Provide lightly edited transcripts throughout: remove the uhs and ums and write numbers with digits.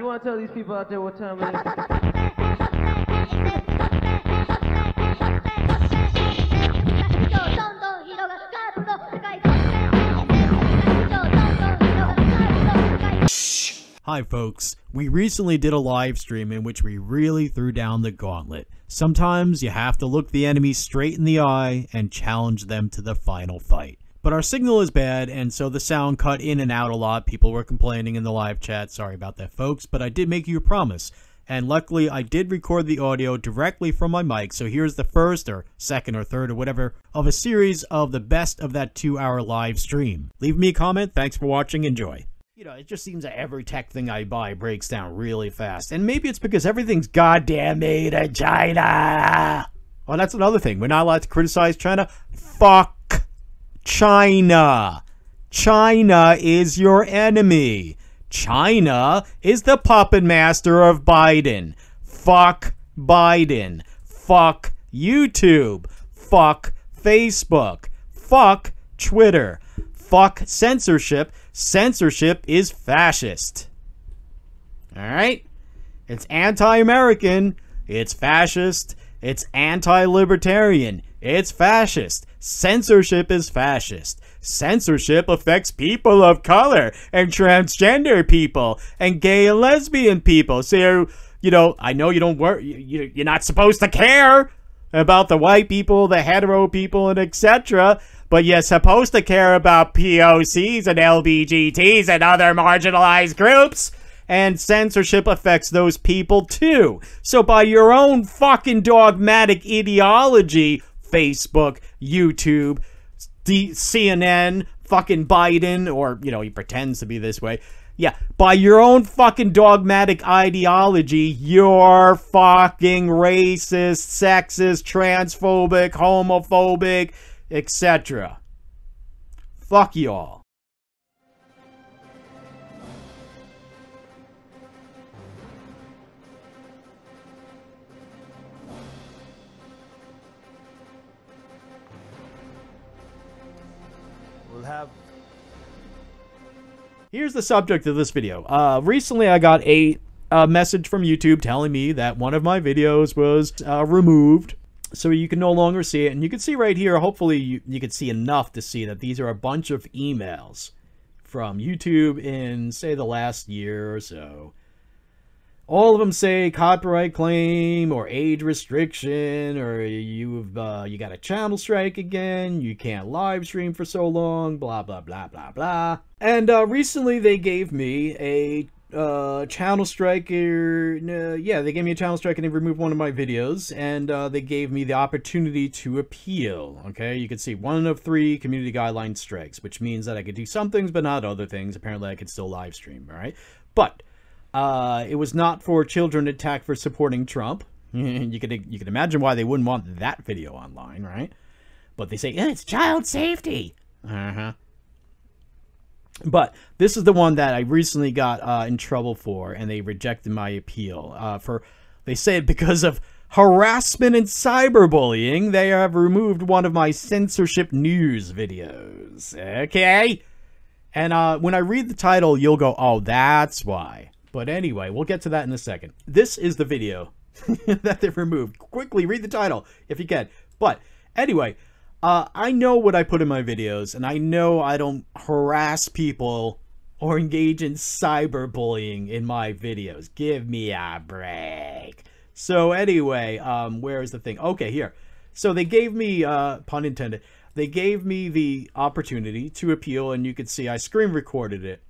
want to tell these people out there what time it is? Hi folks, we recently did a live stream in which we really threw down the gauntlet. Sometimes you have to look the enemy straight in the eye and challenge them to the final fight. But our signal is bad, and so the sound cut in and out a lot. People were complaining in the live chat. Sorry about that, folks, but I did make you a promise. And luckily, I did record the audio directly from my mic, so here's the first or second or third or whatever of a series of the best of that 2-hour live stream. Leave me a comment. Thanks for watching. Enjoy. You know, it just seems that every tech thing I buy breaks down really fast. And maybe it's because everything's goddamn made in China. Well, that's another thing. We're not allowed to criticize China. Fuck China. China is your enemy. China is the puppet master of Biden. Fuck Biden. Fuck YouTube. Fuck Facebook. Fuck Twitter. Fuck censorship. Censorship is fascist. Alright? It's anti-American. It's fascist. It's anti-libertarian. It's fascist. Censorship is fascist. Censorship affects people of color and transgender people and gay and lesbian people. So, you know, I know you don't work, you're not supposed to care about the white people, the hetero people, and etc., but you're supposed to care about POCs and LBGTs and other marginalized groups. And censorship affects those people too. So by your own fucking dogmatic ideology, Facebook, YouTube, CNN, fucking Biden, or, you know, he pretends to be this way. Yeah, by your own fucking dogmatic ideology, you're fucking racist, sexist, transphobic, homophobic, etc. Fuck y'all. We'll have... Here's the subject of this video. Recently I got a message from YouTube telling me that one of my videos was removed. So you can no longer see it. And you can see right here, hopefully you can see enough to see that these are a bunch of emails from YouTube in, say, the last year or so. All of them say copyright claim or age restriction, or you got a channel strike again, you can't live stream for so long, blah, blah, blah, blah, blah. And recently they gave me a channel strike, yeah, they gave me a channel strike and they removed one of my videos, and they gave me the opportunity to appeal. Okay, you can see 1 of 3 community guideline strikes, which means that I could do some things but not other things. Apparently I could still live stream, all right? But it was not for children attacked for supporting Trump. You could imagine why they wouldn't want that video online, right? But they say, yeah, it's child safety. But this is the one that I recently got in trouble for, and they rejected my appeal. They say because of harassment and cyberbullying, they have removed one of my censorship news videos. Okay? And when I read the title, you'll go, oh, that's why. But anyway, we'll get to that in a second. This is the video that they removed. Quickly read the title if you can. But anyway, I know what I put in my videos, and I know I don't harass people or engage in cyberbullying in my videos. Give me a break. So anyway, where is the thing? Okay, here. So they gave me, pun intended, they gave me the opportunity to appeal, and you can see I screen recorded it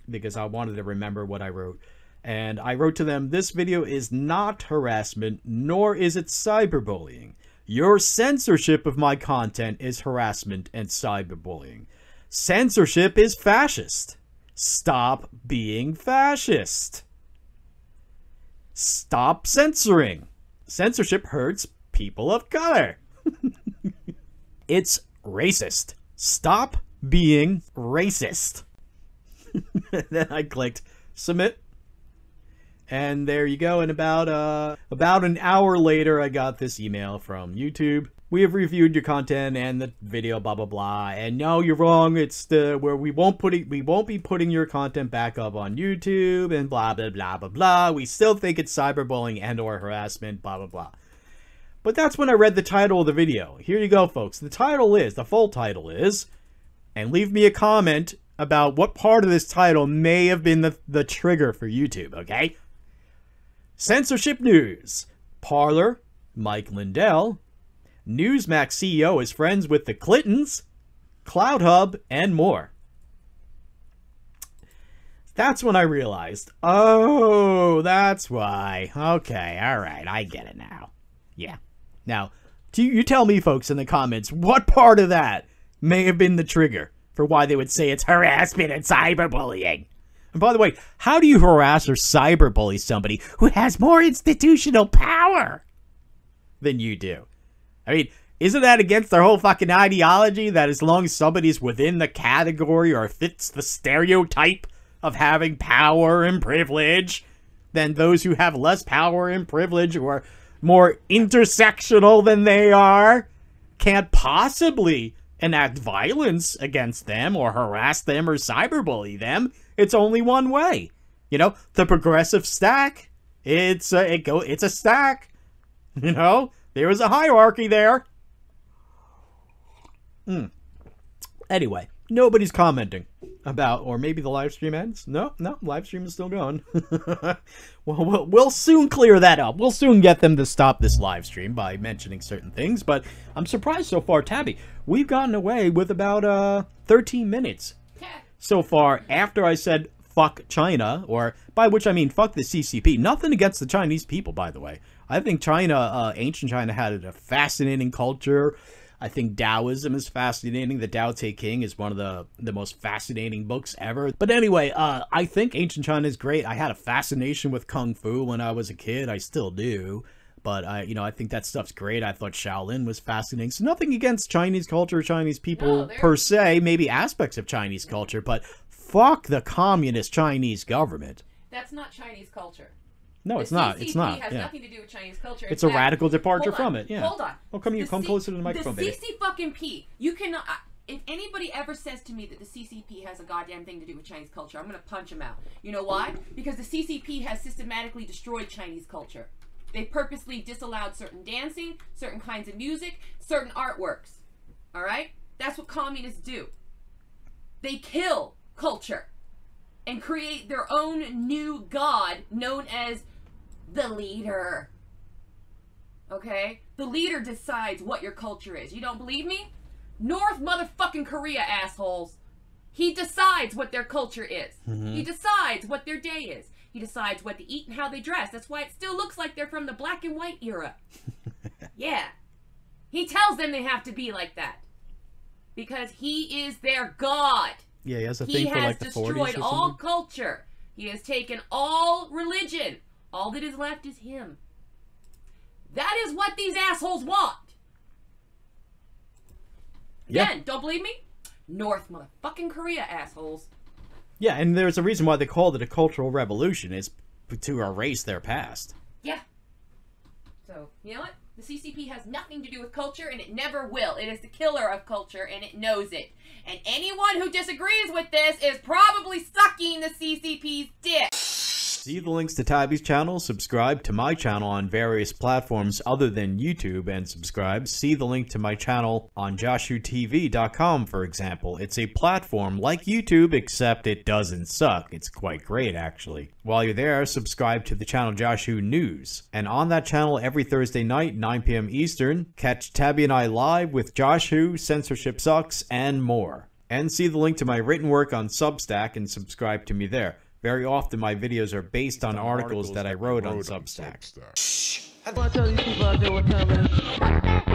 because I wanted to remember what I wrote. And I wrote to them, this video is not harassment, nor is it cyberbullying. Your censorship of my content is harassment and cyberbullying. Censorship is fascist. Stop being fascist. Stop censoring. Censorship hurts people of color. It's racist. Stop being racist. Then I clicked submit. And there you go. And about an hour later, I got this email from YouTube. we have reviewed your content and the video, blah blah blah, and no, you're wrong. It's the where we won't be putting your content back up on YouTube and blah blah blah blah blah. We still think it's cyberbullying and or harassment, blah blah blah. But that's when I read the title of the video. Here you go, folks. The full title is, and leave me a comment about what part of this title may have been the trigger for YouTube, okay? Censorship News. Parler, Mike Lindell. Newsmax CEO is friends with the Clintons, CloudHub, and more. That's when I realized, oh, that's why. Okay, alright, I get it now. Yeah. Now, you tell me, folks, in the comments, what part of that may have been the trigger for why they would say it's harassment and cyberbullying? And by the way, how do you harass or cyberbully somebody who has more institutional power than you do? I mean, isn't that against their whole fucking ideology that as long as somebody's within the category or fits the stereotype of having power and privilege, then those who have less power and privilege or are more intersectional than they are can't possibly enact violence against them or harass them or cyberbully them? It's only one way. You know, the progressive stack, it's a stack. You know, there is a hierarchy there. Anyway, nobody's commenting about, or maybe the live stream ends. No, live stream is still going. well, we'll soon clear that up. We'll soon get them to stop this live stream by mentioning certain things. But I'm surprised so far, Tabby. We've gotten away with about 13 minutes so far after I said fuck China, or by which I mean fuck the CCP. Nothing against the Chinese people, by the way. I think China, ancient China, had a fascinating culture. I think Taoism is fascinating. The Tao Te Ching is one of the most fascinating books ever. But anyway, I think ancient China is great. I had a fascination with Kung Fu when I was a kid. I still do. But, I think that stuff's great. I thought Shaolin was fascinating. So nothing against Chinese culture, Chinese people per se. Maybe aspects of Chinese culture. But fuck the communist Chinese government. That's not Chinese culture. No, it's not. It's not. It has nothing to do with Chinese culture. It's a radical departure from it. Yeah. Hold on. Oh, come closer to the microphone, baby. The CCP. You cannot. If anybody ever says to me that the CCP has a goddamn thing to do with Chinese culture, I'm gonna punch him out. You know why? Because the CCP has systematically destroyed Chinese culture. They purposely disallowed certain dancing, certain kinds of music, certain artworks. All right? That's what communists do. They kill culture and create their own new god known as the leader. Okay? The leader decides what your culture is. You don't believe me? North motherfucking Korea, assholes. He decides what their culture is. He decides what their day is. He decides what to eat and how they dress. That's why it still looks like they're from the black and white era. Yeah. He tells them they have to be like that. Because he is their god. Yeah, he has a thing for like the 40s or something. He has destroyed all culture. He has taken all religion. All that is left is him. That is what these assholes want. Yeah. Again, don't believe me? North motherfucking Korea, assholes. Yeah, and there's a reason why they called it a cultural revolution, is to erase their past. Yeah. So, you know what? The CCP has nothing to do with culture, and it never will. It is the killer of culture, and it knows it. And anyone who disagrees with this is probably sucking the CCP's dick. See the links to Tabby's channel, subscribe to my channel on various platforms other than YouTube, and subscribe. See the link to my channel on JoshuTV.com, for example. It's a platform like YouTube, except it doesn't suck. It's quite great, actually. While you're there, subscribe to the channel Joshu News. And on that channel, every Thursday night, 9 p.m. Eastern, catch Tabby and I live with Joshu, Censorship Sucks, and more. And see the link to my written work on Substack and subscribe to me there. Very often, my videos are based on articles that I wrote on Substack. I want to tell these people out there what time it is.